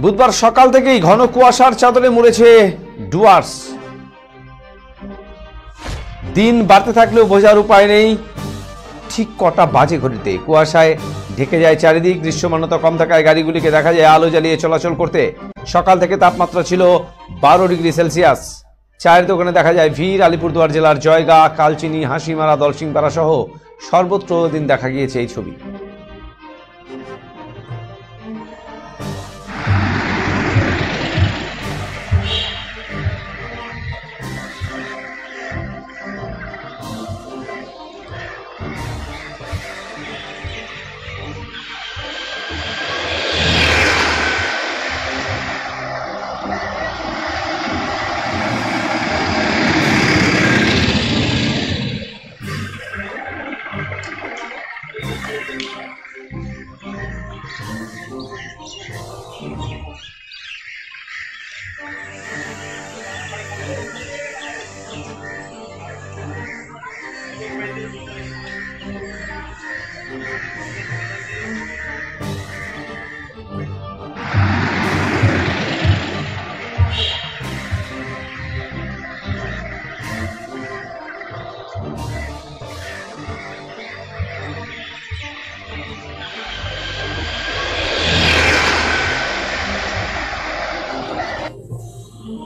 বুধবার সকাল থেকেই ঘন কুয়াশার চাদরে মুড়েছে ডুয়ার্স। দিন বাড়তে থাকলেও বোঝার উপায় নেই ঠিক কটা বাজে ঘড়িতে। কুয়াশায় ঢেকে যায় চারিদিক। দৃশ্যমানতা কম থাকায় গাড়িগুলিকে দেখা যায় আলো জ্বালিয়ে চলাচল করতে। সকাল থেকে তাপমাত্রা ছিল 12 ডিগ্রি সেলসিয়াস। চায়ের দোকানে দেখা যায় ভিড়। আলিপুরদুয়ার জেলার জয়গা, কালচিনি, হাসিমারা, দলসিংপাড়া সহ সর্বত্র দিন দেখা গিয়েছে এই ছবি।